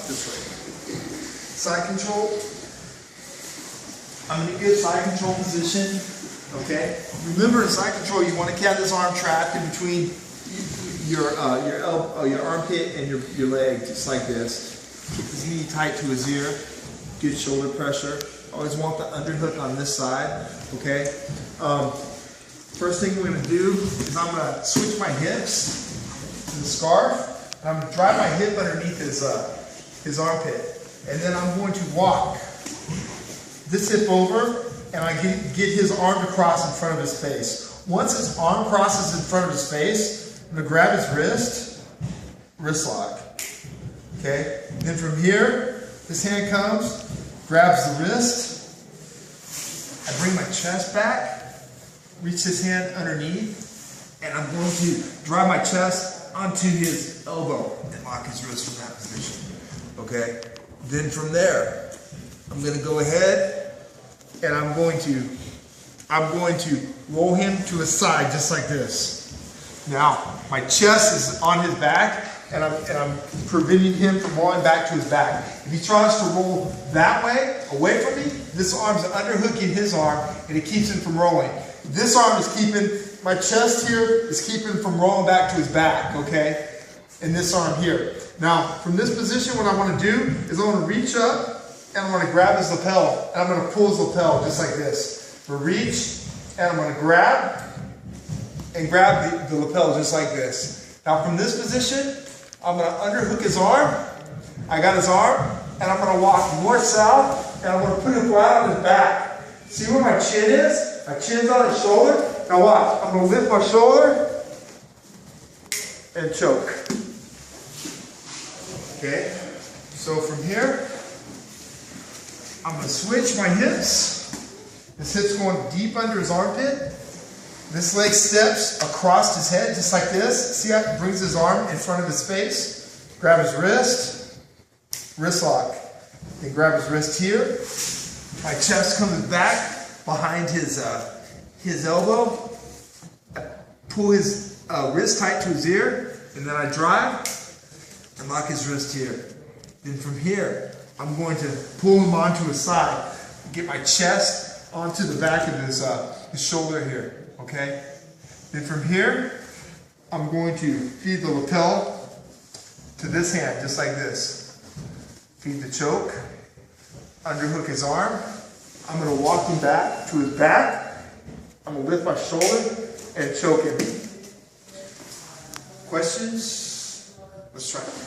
This way. Side control. I'm in a good side control position. Okay. Remember, in side control, you want to have this arm trapped in between your armpit and your leg, just like this. Keep his knee tight to his ear. Good shoulder pressure. Always want the underhook on this side. Okay. First thing we're going to do is I'm going to switch my hips to the scarf. And I'm going to drive my hip underneath his armpit. And then I'm going to walk this hip over, and I get his arm to cross in front of his face. Once his arm crosses in front of his face, I'm going to grab his wrist lock. Okay? Then from here, this hand comes, grabs the wrist. I bring my chest back, reach his hand underneath, and I'm going to drive my chest onto his elbow and lock his wrist from that position. Okay? Then from there, I'm going to go ahead and I'm going to roll him to his side just like this. Now, my chest is on his back, and I'm preventing him from rolling back to his back. If he tries to roll that way, away from me, this arm's underhooking his arm, and it keeps him from rolling. This arm is keeping, my chest here is keeping him from rolling back to his back, okay? And this arm here. Now, from this position, what I want to do is I want to reach up, and I'm going to grab his lapel, and I'm going to pull his lapel just like this. I'm going to reach, and I'm going to grab the lapel just like this. Now, from this position, I'm going to underhook his arm. I got his arm, and I'm going to walk north-south, and I'm going to put him flat on his back. See where my chin is? My chin's on his shoulder. Now watch, I'm going to lift my shoulder and choke. Okay, so from here, I'm going to switch my hips. This hip's going deep under his armpit. This leg steps across his head just like this. See how it brings his arm in front of his face? Grab his wrist lock. Then grab his wrist here. My chest comes back behind his elbow. I pull his wrist tight to his ear, and then I drive and lock his wrist here. Then from here, I'm going to pull him onto his side, get my chest onto the back of his shoulder here. Okay? Then from here, I'm going to feed the lapel to this hand, just like this. Feed the choke, underhook his arm. I'm going to walk him back to his back. I'm going to lift my shoulder and choke him. Questions? Let's try it.